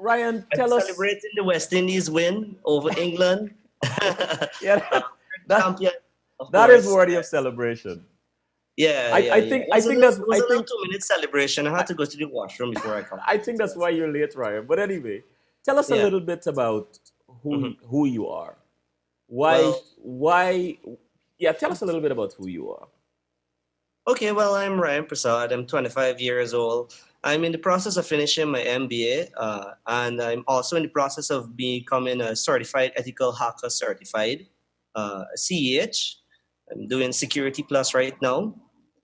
Ryan, I'm tell us. celebrating the West Indies win over England. Yeah, that Champion, of that is course. worthy of celebration. Yeah, I, yeah, I yeah. think I think that's It was I a little think 2 minute celebration. I I, had to go to the washroom before I come I back think into that's it. why you're late, Ryan. But anyway, tell us a Yeah. little bit about Hmm. who you are. Why Well, why? Yeah, tell us a little bit about who you are. okay. Well, I'm Ryan Persaud. I'm 25 years old. I'm in the process of finishing my MBA, and I'm also in the process of becoming a certified ethical hacker certified, CEH. I'm doing Security Plus right now.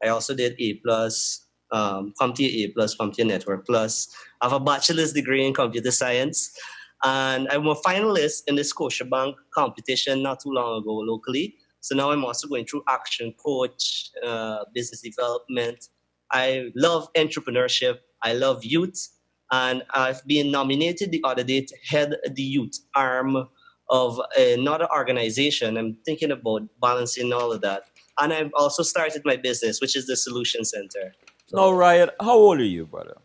I also did A Plus, CompTIA A Plus, CompTIA Network Plus. I have a bachelor's degree in computer science, and I'm a finalist in the Scotiabank competition not too long ago locally. So now I'm also going through Action Coach, business development. I love entrepreneurship. I love youth, and I've been nominated the other day to head the youth arm of another organization. I'm thinking about balancing all of that. And I've also started my business, which is the Solution Center. Now, So Ryan, how old are you, brother?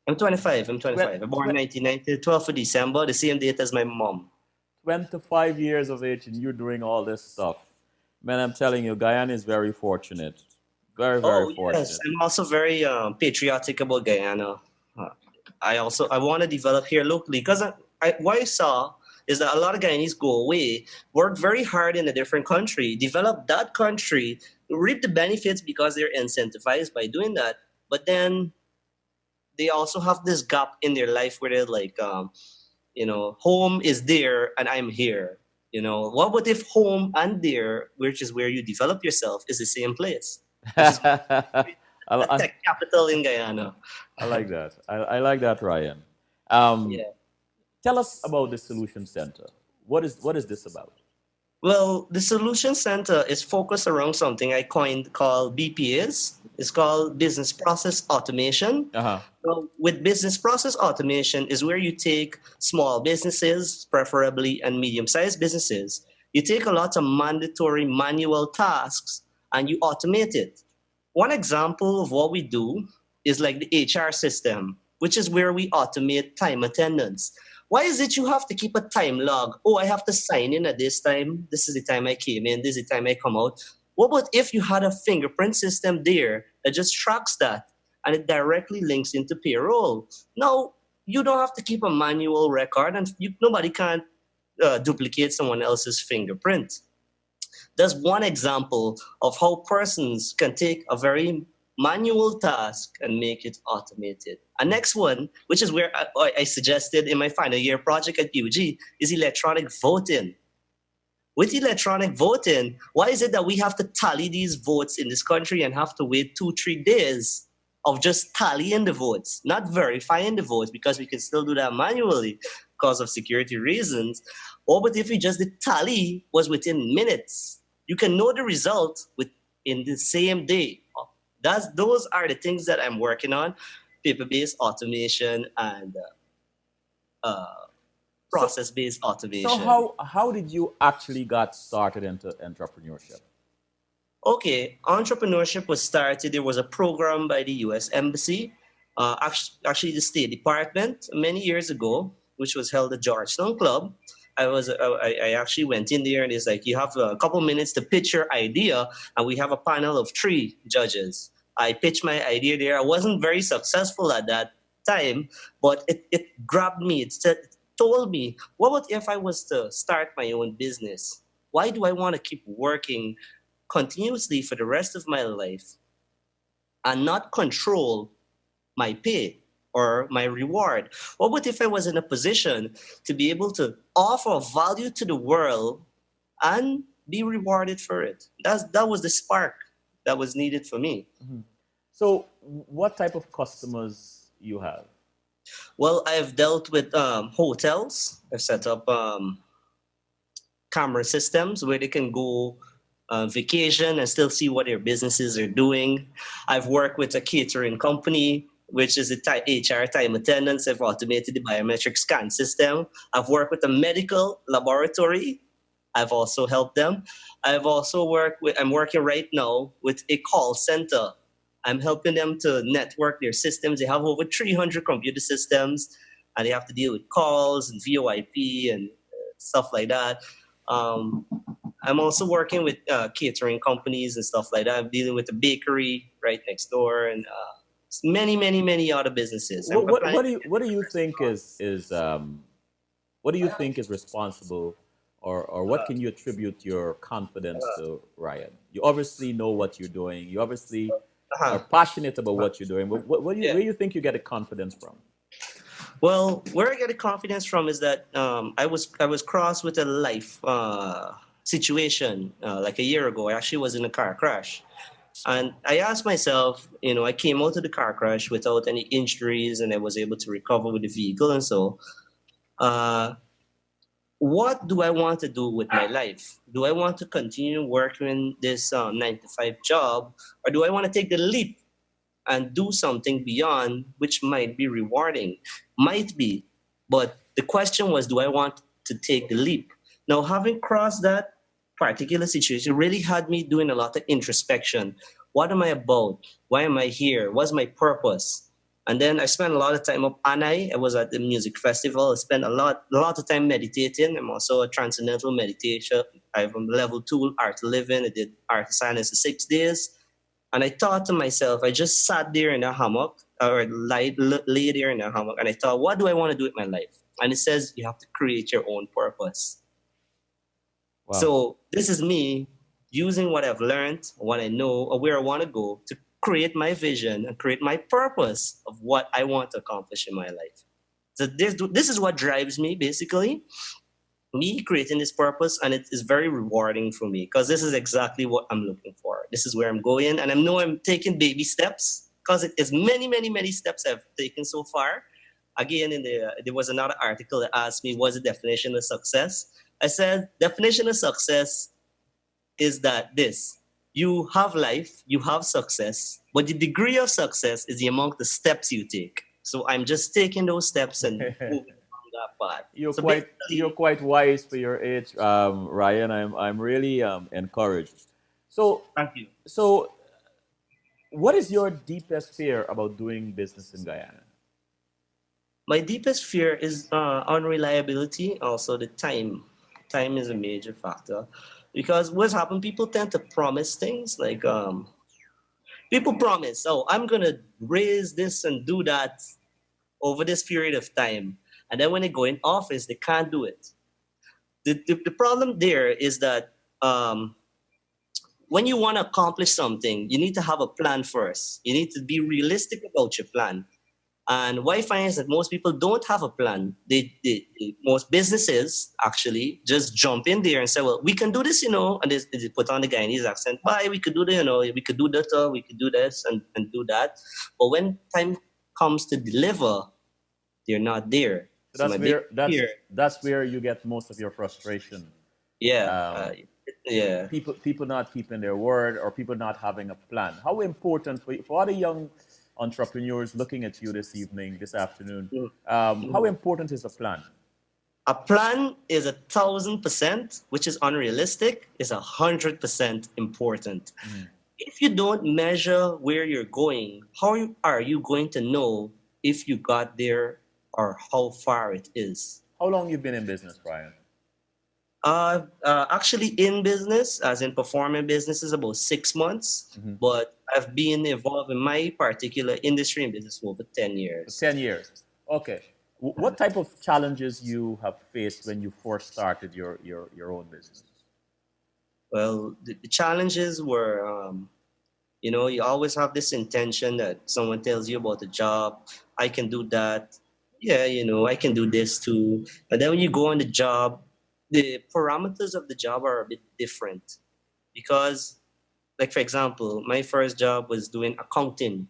I'm 25. I'm Twen- 25. I'm born twen- 1990, 12th of December, the same date as my mom. 25 years of age and you're doing all this stuff. Man, I'm telling you, Guyana is very fortunate. Very, very Oh yes, fortunate. I'm also very patriotic about Guyana. Uh, I want to develop here locally because what I saw is that a lot of Guyanese go away, work very hard in a different country, develop that country, reap the benefits because they're incentivized by doing that. But then they also have this gap in their life where they're like, home is there and I'm here. What would if home and there, which is where you develop yourself, is the same place, which is I, the I, tech capital in Guyana. I like that. I like that, Ryan. Um, Yeah. tell us about the Solution Center. What is this about? Well, the Solution Center is focused around something I coined called BPAs. It's called Business Process Automation. Uh-huh. So with business process automation is where you take small businesses, preferably and medium-sized businesses. You take a lot of mandatory manual tasks and you automate it. One example of what we do is like the HR system, which is where we automate time attendance. Why is it you have to keep a time log? Oh, I have to sign in at this time. This is the time I came in. This is the time I come out. What about if you had a fingerprint system there that just tracks that and it directly links into payroll? Now, you don't have to keep a manual record and nobody can duplicate someone else's fingerprint. That's one example of how persons can take a very manual task and make it automated. A next one, which is where I suggested in my final year project at UG, is electronic voting. With electronic voting, why is it that we have to tally these votes in this country and have to wait 2, 3 days of just tallying the votes, not verifying the votes, because we can still do that manually because of security reasons? Or but if we just did tally was within minutes, you can know the result within the same day. Those are the things that I'm working on: paper-based automation and uh, So process-based so automation. how did you actually got started into entrepreneurship? Okay, entrepreneurship was started. There was a program by the U.S. Embassy, actually the State Department, many years ago, which was held at Georgetown Club. I actually went in there, and it's like you have a couple minutes to pitch your idea, and we have a panel of 3 judges. I pitched my idea there. I wasn't very successful at that time, but it grabbed me. It told me, what about if I was to start my own business? Why do I want to keep working continuously for the rest of my life and not control my pay or my reward? What about if I was in a position to be able to offer value to the world and be rewarded for it? That was the spark that was needed for me. Mhm. So what type of customers you have? Well, I've dealt with hotels. I've set up camera systems where they can go vacation and still see what their businesses are doing. I've worked with a catering company, which is a HR time attendance. I've automated the biometric scan system. I've worked with a medical laboratory. I've also helped them. I'm working right now with a call center. I'm helping them to network their systems. They have over 300 computer systems and they have to deal with calls and VoIP and stuff like that. Um, I'm also working with catering companies and stuff like that. I'm dealing with a bakery right next door and many other businesses. I'm applying. What do you think what do you think is responsible, or what can you attribute your confidence to, Ryan? You obviously know what you're doing. You obviously are Uh-huh. passionate about what you're doing. But Yeah. where do you think you get the confidence from? Well, where I get the confidence from is that I was crossed with a life situation like a year ago. I actually was in a car crash, and I asked myself, I came out of the car crash without any injuries, and I was able to recover with the vehicle, and so. Uh, what do I want to do with my life? Do I want to continue working this 9 to 5 job, or do I want to take the leap and do something beyond, which might be rewarding? Might be. But the question was, do I want to take the leap? Now, having crossed that particular situation really had me doing a lot of introspection. What am I about? Why am I here? What's my purpose? And then I spent a lot of time up Anai. I was at the music festival. I spent a lot of time meditating. I'm also a transcendental meditation. I have a level 2 art to live in. I did art of silence for 6 days. And I thought to myself, I just sat there in a hammock or lay there in a hammock, and I thought, what do I want to do with my life? And it says you have to create your own purpose. Wow. So this is me using what I've learned, what I know, or where I want to go to create my vision and create my purpose of what I want to accomplish in my life. So this is what drives me basically, me creating this purpose, and it is very rewarding for me because this is exactly what I'm looking for. This is where I'm going, and I know I'm taking baby steps because it is many steps I've taken so far. Again, there was another article that asked me what's the definition of success. I said definition of success is that this: you have life, you have success, but the degree of success is the amount of steps you take. So I'm just taking those steps and moving on that path. So You're basically, quite wise for your age, Ryan. I'm really encouraged. So thank you. so what is your deepest fear about doing business in Guyana? My deepest fear is unreliability. Also, the time. Time is a major factor because what's happened? People tend to promise things like people promise, oh, I'm gonna raise this and do that over this period of time, and then when they go in office, they can't do it. The problem there is that when you want to accomplish something, you need to have a plan first. You need to be realistic about your plan. And what I find is that most people don't have a plan. Most businesses actually just jump in there and say, well, we can do this, and they put on the Guyanese accent. Bye, we could do that, we could do that, we could do this and do that. But when time comes to deliver, they're not there. So So my big fear, that's where you get most of your frustration. yeah, Um, yeah. people not keeping their word, or people not having a plan. How important for all the young entrepreneurs looking at you this evening, this afternoon? How Mhm. important is a plan? A plan is 1,000%, which is unrealistic, is 100% important. Mhm. If you don't measure where you're going, how are you going to know if you got there or how far it is? How long you've been in business, Brian? Actually, in business, as in performing business, is about 6 months, Hmm. but I've been involved in my particular industry and business for over 10 For years. 10 years. Okay. What type of challenges you have faced when you first started your own business? Well, the challenges were you always have this intention that someone tells you about a job. I can do that. Yeah, I can do this too. But then when you go on the job, the parameters of the job are a bit different because, like for example, my first job was doing accounting.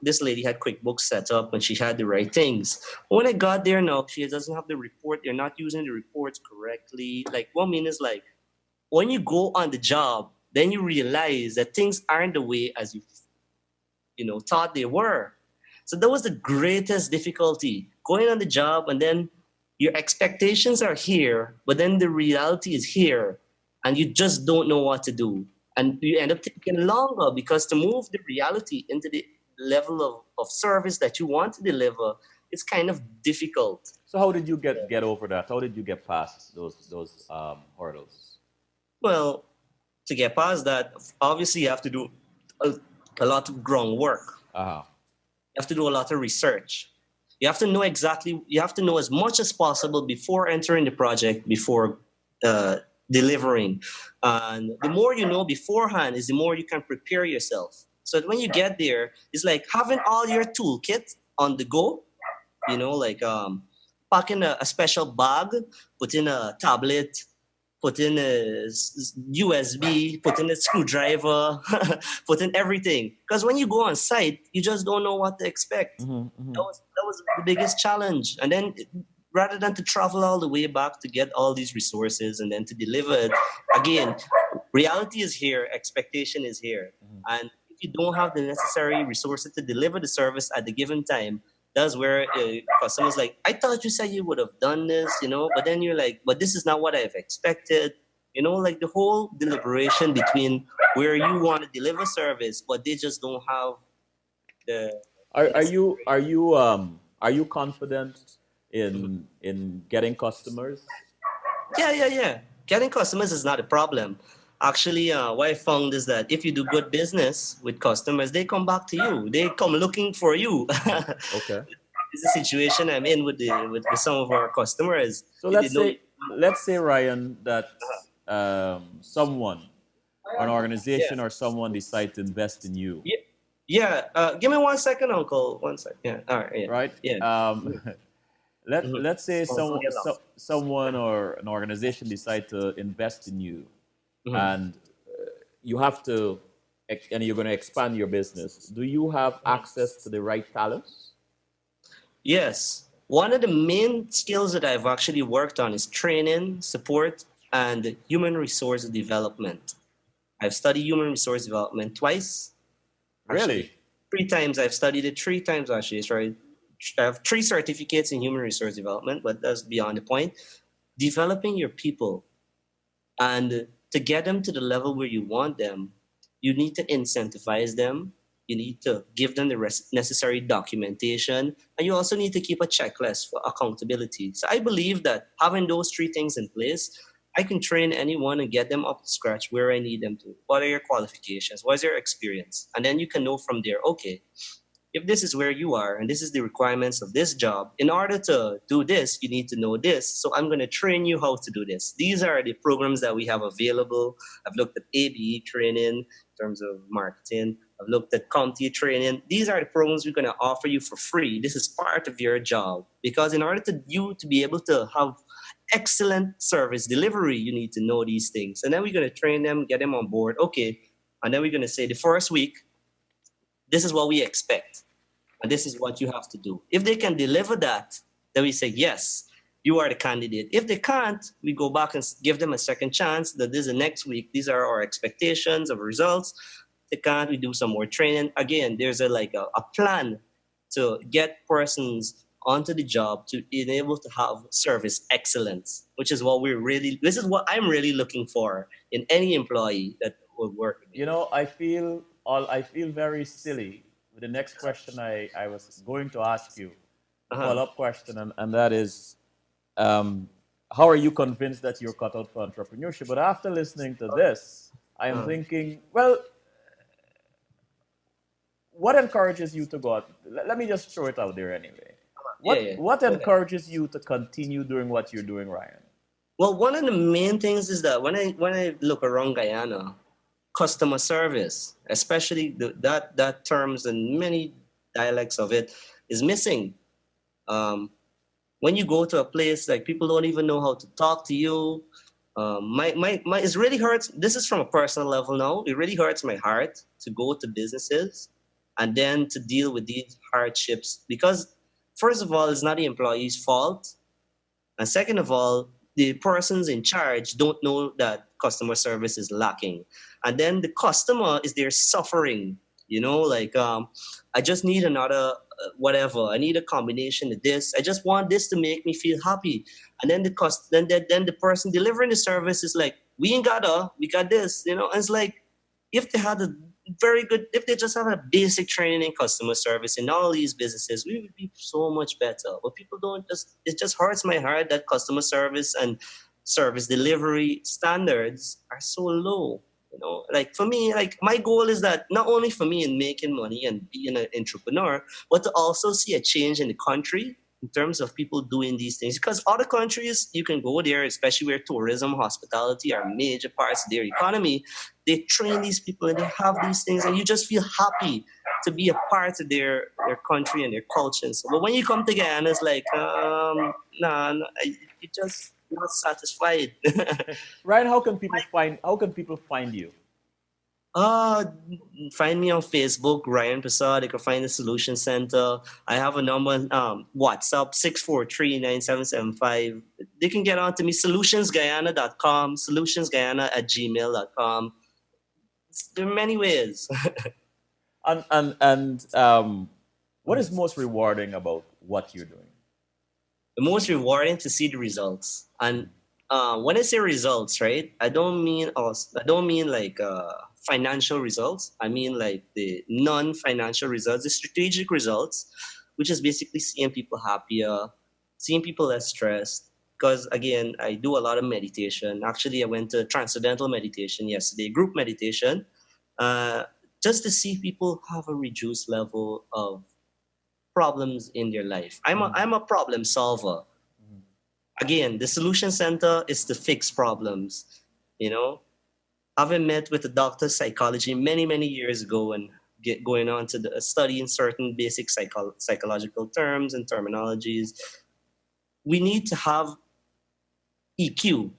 This lady had QuickBooks set up and she had the right things. When I got there, now she doesn't have the report. They're not using the reports correctly. Like what I mean is like when you go on the job, then you realize that things aren't the way as you thought they were. So that was the greatest difficulty going on the job, and then your expectations are here, but then the reality is here, and you just don't know what to do, and you end up taking longer because to move the reality into the level of service that you want to deliver, it's kind of difficult. So how did you get over that? How did you get past those hurdles? Well, to get past that, obviously you have to do a, a lot of groundwork. Uh-huh. You have to do a lot of research. You have to know as much as possible before entering the project, before uh, delivering. And the more you know beforehand is the more you can prepare yourself. So that when you get there, it's like having all your toolkit on the go, like packing a special bag, put in a tablet, put in a USB, put in a screwdriver, put in everything. Because when you go on site, you just don't know what to expect. That was the biggest challenge. And then rather than to travel all the way back to get all these resources and then to deliver it, again, reality is here, expectation is here. And if you don't have the necessary resources to deliver the service at the given time, that's where customers like, I thought you said you would have done this, but then you're like, but this is not what I've expected. Like the whole deliberation between where you want to deliver service, but they just don't have the. Are you confident in getting customers? Yeah. Getting customers is not a problem. Actually, what I found is that if you do good business with customers, they come back to you. They come looking for you. Okay. It's a situation I'm in with some of our customers. So They know. let's say Ryan that someone, an organization or someone decide to invest in you, Yeah, yeah. Give me 1 second, Uncle. 1 second. Yeah. All right. Yeah. right? Yeah. Let's say Oh, yeah, no. someone or an organization decide to invest in you, Mhm. and you have to, and you're going to expand your business. Do you have access to the right talents? Yes. One of the main skills that I've actually worked on is training, support, and human resource development. I've studied human resource development twice. Really? Actually, 3 times. I've studied it 3 times, actually. Sorry. I have 3 certificates in human resource development, but that's beyond the point. Developing your people and to get them to the level where you want them, you need to incentivize them. You need to give them the necessary documentation. And you also need to keep a checklist for accountability. So I believe that having those 3 things in place, I can train anyone and get them up to scratch where I need them to. What are your qualifications? What is your experience? And then you can know from there, okay, if this is where you are and this is the requirements of this job, in order to do this, you need to know this. So I'm going to train you how to do this. These are the programs that we have available. I've looked at ABE training in terms of marketing. I've looked at CompTIA training. These are the programs we're going to offer you for free. This is part of your job. Because in order to you to be able to have excellent service delivery, you need to know these things. And then we're going to train them, get them on board. Okay. And then we're going to say the first week, this is what we expect. And this is what you have to do. If they can deliver that, then we say, yes, you are the candidate. If they can't, we go back and give them a second chance that this is the next week. These are our expectations of results. If they can't, we do some more training. Again, there's a plan to get persons onto the job to be able to have service excellence, which is what this is what I'm really looking for in any employee that will work with me. I feel very silly with the next question I was going to ask you, a follow-up question, and that is, how are you convinced that you're cut out for entrepreneurship? But after listening to this, I am thinking, well, what encourages you to go out? Let me just throw it out there anyway. What encourages you to continue doing what you're doing, Ryan? Well, one of the main things is that when I look around Guyana, customer service, especially that terms and many dialects of it, is missing. When you go to a place, like people don't even know how to talk to you. It really hurts. This is from a personal level now. It really hurts my heart to go to businesses and then to deal with these hardships because, first of all, it's not the employee's fault. And second of all, the persons in charge don't know that customer service is lacking. And then the customer is there suffering, I just need another whatever. I need a combination of this. I just want this to make me feel happy. And then then the person delivering the service is like, we got this, And it's like, if they had very good. If they just have a basic training in customer service in all these businesses, we would be so much better. But people don't just, it just hurts my heart that customer service and service delivery standards are so low. Like for me, like my goal is that not only for me in making money and being an entrepreneur, but to also see a change in the country in terms of people doing these things. Because other countries, you can go there, especially where tourism, hospitality are major parts of their economy. They train these people and they have these things, and you just feel happy to be a part of their country and their culture. So, but when you come to Guyana, it's like, nah, you just not satisfied. Ryan, how can people find you? Uh, Find me on Facebook, Ryan Persaud. You can find the Solution Center. I have a number, WhatsApp, 643-9775. They can get on to me, solutionsguyana.com, solutionsguyana@gmail.com. There are many ways. And what is most rewarding about what you're doing? The most rewarding to see the results. And when I say results, right, I don't mean like financial results. I mean like the non-financial results, the strategic results, which is basically seeing people happier, seeing people less stressed. Because again, I do a lot of meditation. Actually, I went to transcendental meditation yesterday, group meditation, uh, just to see people have a reduced level of problems in their life. I'm a problem solver. Again, the solution center is to fix problems. You know, having met with a doctor of psychology many years ago and going on to studying certain basic psychological terms and terminologies, we need to have EQ.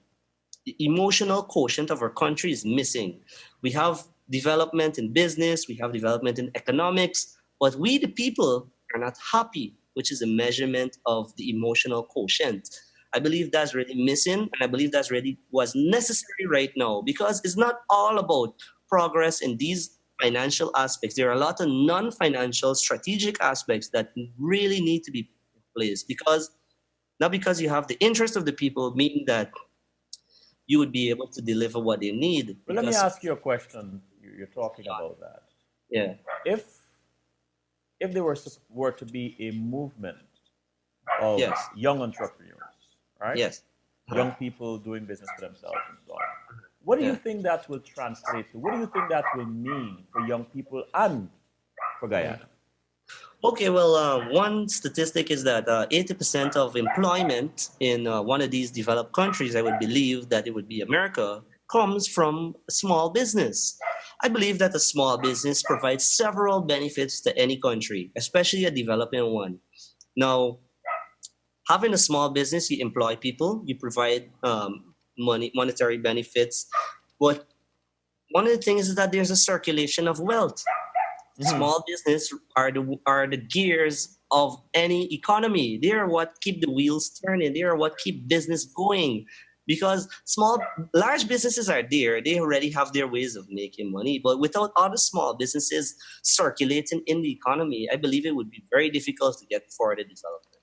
The emotional quotient of our country is missing. We have development in business, we have development in economics, but we, the people, are not happy, which is a measurement of the emotional quotient. I believe that's really missing, and I believe that's really was necessary right now because it's not all about progress in these financial aspects. There are a lot of non-financial strategic aspects that really need to be in place because not because you have the interest of the people, meaning that you would be able to deliver what they need. But let me Because ask you a question. You're talking about that. yeah, If if there were to be a movement of yes, young entrepreneurs, right? yes, Young people doing business for themselves and so on. What do you yeah. think that will translate to? What do you think that will mean for young people and for Guyana? Okay, well, one statistic is that 80% of employment in one of these developed countries, I would believe that it would be America, comes from a small business. I believe that a small business provides several benefits to any country, especially a developing one. Now, having a small business, you employ people, you provide monetary benefits, but one of the things is that there's a circulation of wealth. Mm-hmm. Small business are the gears of any economy. They are what keep the wheels turning. They are what keep business going. Because large businesses are there. They already have their ways of making money. But without other small businesses circulating in the economy, I believe it would be very difficult to get further development.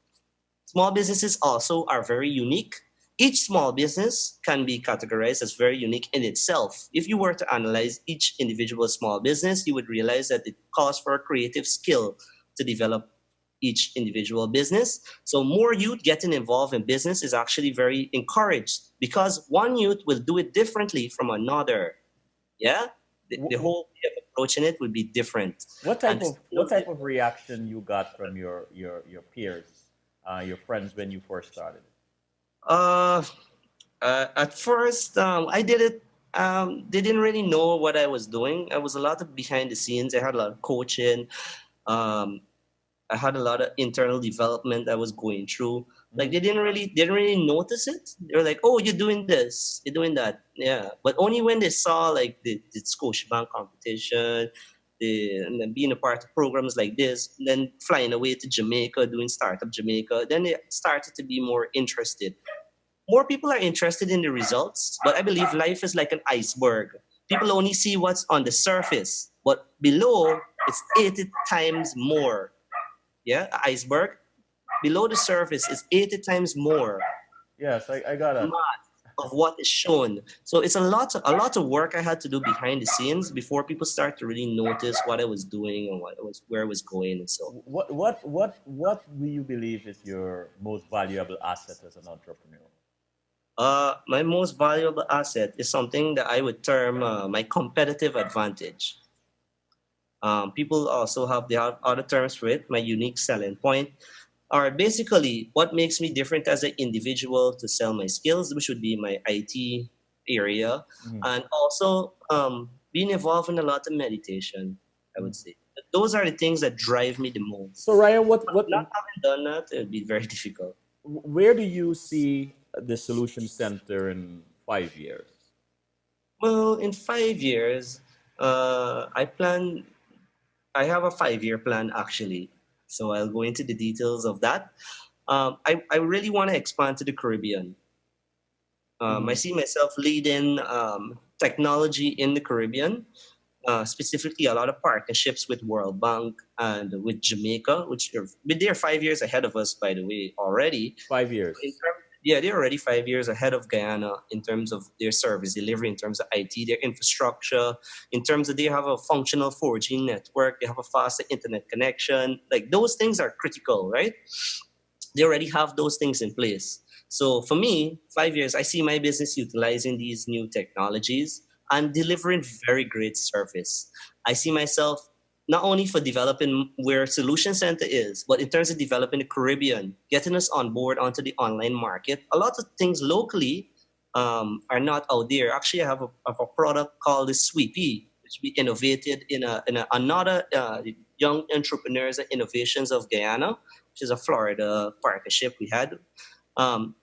Small businesses also are very unique. Each small business can be categorized as very unique in itself. If you were to analyze each individual small business, you would realize that it calls for a creative skill to develop each individual business. So more youth getting involved in business is actually very encouraged because one youth will do it differently from another. Yeah? The Wh- whole way of approaching it would be different. What And type of what type of reaction you got from your peers, your friends when you first started? uh, at first, I did it. They didn't really know what I was doing. I was a lot of behind the scenes. I had a lot of coaching. Um, I had a lot of internal development I was going through. Like Mm-hmm. they didn't really notice it. They were like, "Oh, you're doing this, you're doing that." Yeah, but only when they saw like the Scotiabank competition, and then being a part of programs like this, and then flying away to Jamaica, doing Startup Jamaica, then they started to be more interested. More people are interested in the results, but I believe life is like an iceberg. People only see what's on the surface, but below it's 80 times more. Yeah, iceberg below the surface is 80 times more. Yes, I got it. of what is shown. So it's a lot of work I had to do behind the scenes before people start to really notice what I was doing and where I was going and so. What do you believe is your most valuable asset as an entrepreneur? My most valuable asset is something that I would term my competitive advantage. People also have the other terms for it, my unique selling point, or basically what makes me different as an individual to sell my skills, which would be my IT area, Mhm. and also being involved in a lot of meditation, I would Mhm. say. Those are the things that drive me the most. So Ryan, what Not having done that, it would be very difficult. where do you see the solution center in 5 years? Well, in 5 years, I plan I have a 5 year plan actually. So I'll go into the details of that. I really want to expand to the Caribbean. I Mhm. see myself leading technology in the Caribbean, specifically a lot of partnerships with World Bank and with Jamaica, which they're 5 years ahead of us, by the way, already. 5 years. Yeah, they're already 5 years ahead of Guyana in terms of their service delivery, in terms of IT, their infrastructure, in terms of they have a functional 4G network, they have a faster internet connection. Like those things are critical, right? They already have those things in place. So for me, 5 years, I see my business utilizing these new technologies and delivering very great service. I see myself not only for developing where Solution Center is, but in terms of developing the Caribbean, getting us on board onto the online market. A lot of things locally are not out there. Actually, I have a product called the Sweepy, which we innovated in another young entrepreneurs and innovations of Guyana, which is a Florida partnership we had. Um,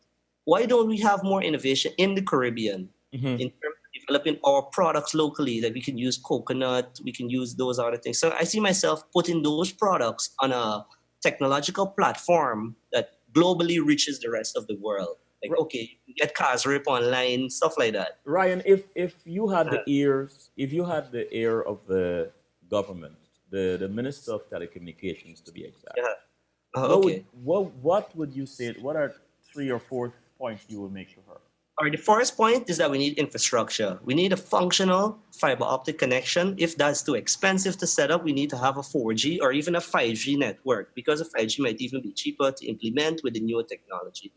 why don't we have more innovation in the Caribbean Mhm. in terms of developing our products locally? That we can use coconut, we can use those other things. So I see myself putting those products on a technological platform that globally reaches the rest of the world. Like, R- okay, you can get cars rip online, stuff like that. Ryan, if you had Uh, the ears, if you had the ear of the government, the Minister of Telecommunications to be exact, yeah. what would Okay. you say? What are 3 or 4 points you would make to her? Or the first point is that we need infrastructure. We need a functional fiber optic connection. If that's too expensive to set up, we need to have a 4G or even a 5G network because a 5G might even be cheaper to implement with the newer technology.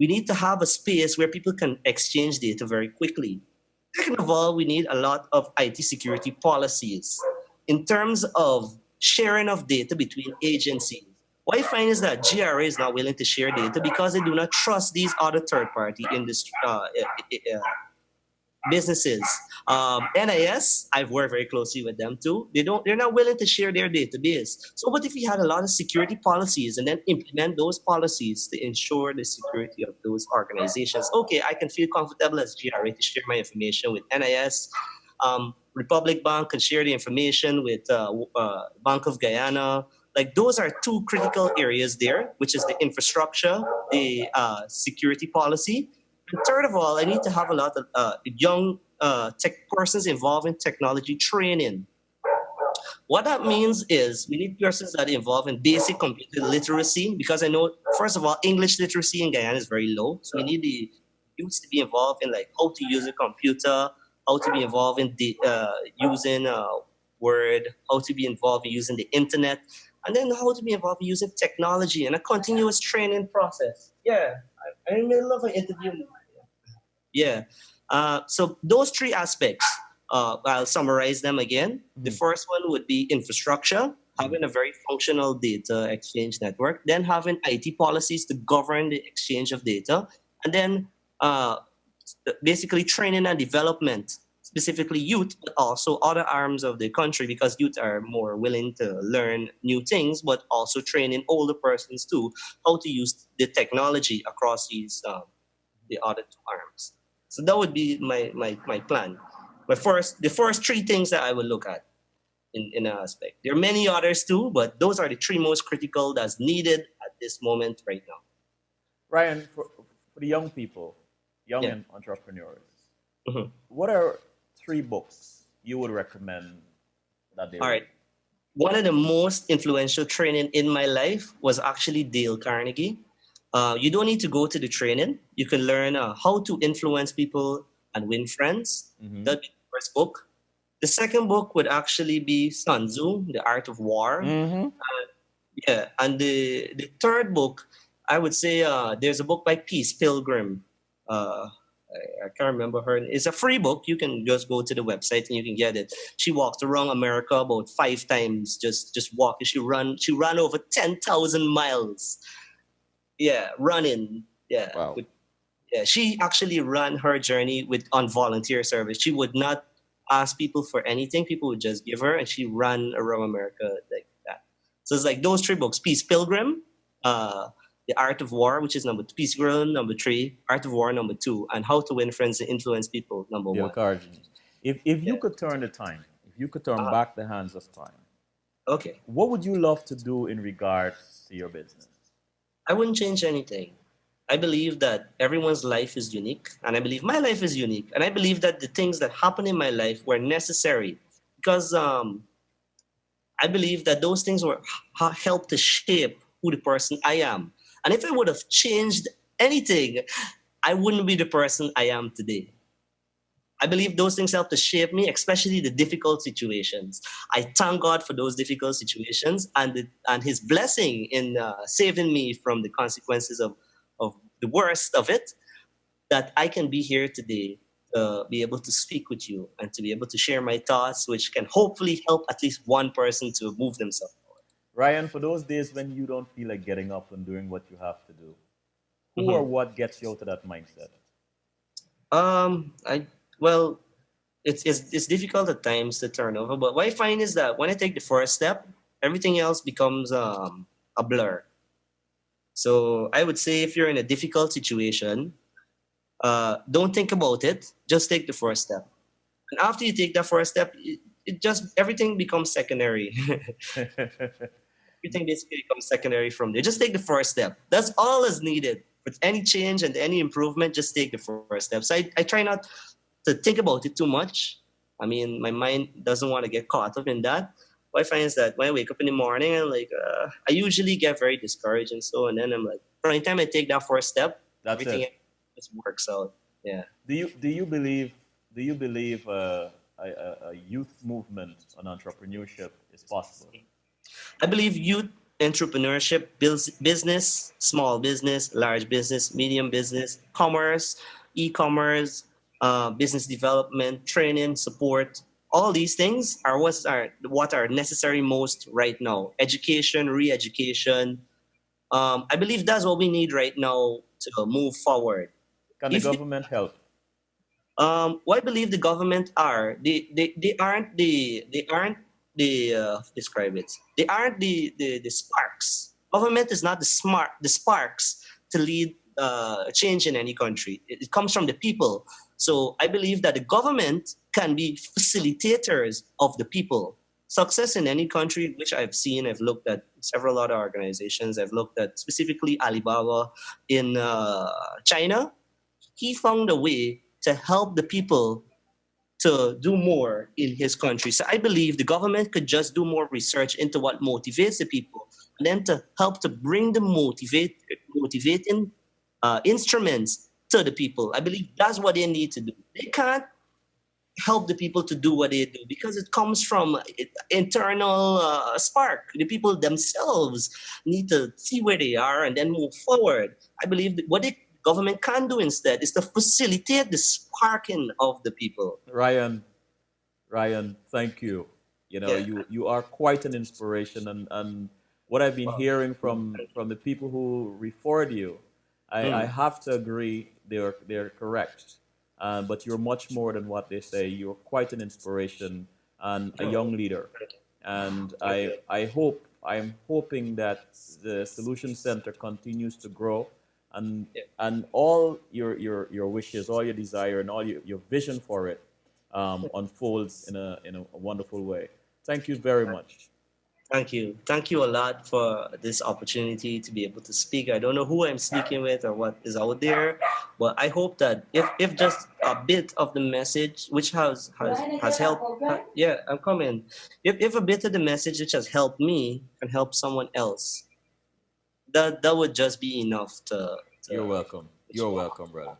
We need to have a space where people can exchange data very quickly. Second of all, we need a lot of IT security policies in terms of sharing of data between agencies. What I find is that GRA is not willing to share data because they do not trust these other third-party industry businesses. NIS, I've worked very closely with them too. They're not willing to share their database. So what if we had a lot of security policies and then implement those policies to ensure the security of those organizations? Okay, I can feel comfortable as GRA to share my information with NIS. Republic Bank can share the information with Bank of Guyana. Like those are two critical areas there, which is the infrastructure, the security policy, and third of all, I need to have a lot of young tech persons involved in technology training. What that means is we need persons that are involved in basic computer literacy because I know, first of all, English literacy in Guyana is very low. So we need the youths to be involved in like how to use a computer, how to be involved in using Word, how to be involved in using the internet, and then how to be involved in using technology and a continuous training process. Yeah, I'm in the middle of an interview. Yeah. So those three aspects, I'll summarize them again. The Mhm. first one would be infrastructure, Mhm. having a very functional data exchange network, then having IT policies to govern the exchange of data, and then uh, basically training and development, specifically youth, but also other arms of the country because youth are more willing to learn new things, but also training older persons too how to use the technology across the other two arms. So that would be my plan. The first three things that I will look at in an aspect. There are many others too, but those are the three most critical that's needed at this moment right now. Ryan, for the young people, young Yeah. and entrepreneurs, Mhm. what are 3 books you would recommend that they All read? right. One of the most influential training in my life was actually Dale Carnegie. You don't need to go to the training. You can learn how to influence people and win friends. Mm-hmm. That'd be the first book. The second book would actually be Sun Tzu, The Art of War. Mm-hmm. Yeah, and the third book, I would say there's a book by Peace Pilgrim. I can't remember her. It's a free book. You can just go to the website and you can get it. She walked around America about 5 times, just walking. She ran over 10,000 miles. Yeah, running. Yeah, Wow. yeah. She actually ran her journey with on volunteer service. She would not ask people for anything. People would just give her, and she ran around America like that. So it's like those three books: Peace Pilgrim, uh, The Art of War, which is number two, Peace Pilgrim number three, Art of War number two, and How to Win Friends and Influence People number Yeah, one. encouraging. If you Yeah. could turn the time, if you could turn Uh, back the hands of time, okay. what would you love to do in regards to your business? I wouldn't change anything. I believe that everyone's life is unique, and I believe my life is unique, and I believe that the things that happened in my life were necessary because I believe that those things were helped to shape who the person I am. And if I would have changed anything, I wouldn't be the person I am today. I believe those things help to shape me, especially the difficult situations. I thank God for those difficult situations and His blessing in saving me from the consequences of the worst of it, that I can be here today to be able to speak with you and to be able to share my thoughts, which can hopefully help at least one person to move themselves forward. Ryan, for those days when you don't feel like getting up and doing what you have to do, who or Mhm. what gets you out of that mindset? I well, it's difficult at times to turn over, but what I find is that when I take the first step, everything else becomes a blur. So I would say if you're in a difficult situation, don't think about it. Just take the first step. And after you take that first step, it just everything becomes secondary. Everything basically becomes secondary from there. Just take the first step. That's all is needed. With any change and any improvement, just take the first step. So I try not to think about it too much. I mean, my mind doesn't want to get caught up in that. What I find is that when I wake up in the morning, and like I usually get very discouraged and so, and then I'm like, from the time I take that first step, That's everything it. just works out. Yeah. Do you believe a youth movement on entrepreneurship is possible? I believe youth entrepreneurship builds business, small business, large business, medium business, commerce, e-commerce, business development, training, support. All these things are what are necessary most right now. Education, re-education. I believe that's what we need right now to move forward. Can the If government help? what I believe the government are they aren't the describe it, they aren't the sparks. Government is not the sparks to lead a change in any country. It comes from the people. So I believe that the government can be facilitators of the people. Success in any country, which I've seen, I've looked at several other organizations, I've looked at specifically Alibaba in China. He found a way to help the people to do more in his country. So I believe the government could just do more research into what motivates the people, and then to help to bring the motivating instruments to the people. I believe that's what they need to do. They can't help the people to do what they do because it comes from internal spark. The people themselves need to see where they are and then move forward. I believe that what the government can do instead is to facilitate the sparking of the people. Ryan, Ryan, thank you. Yeah. You are quite an inspiration, and what I've been Wow. hearing from the people who referred you, I Mm. have to agree they're correct. But you're much more than what they say. You're quite an inspiration and a young leader. And Thank you. I'm hoping that the Solution Center continues to grow, and Yeah. and all your wishes, all your desire, and all your vision for it unfolds in a wonderful way. Thank you very much. Thank you. Thank you a lot for this opportunity to be able to speak. I don't know who I'm speaking with or what is out there, but I hope that if just a bit of the message which has helped, yeah, I'm coming. If a bit of the message which has helped me can help someone else, that would just be enough to You're welcome. You're swap. welcome, brother.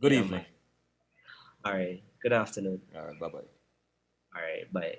Good Yeah, evening. man. All right. Good afternoon. All right. Bye bye. All right. Bye.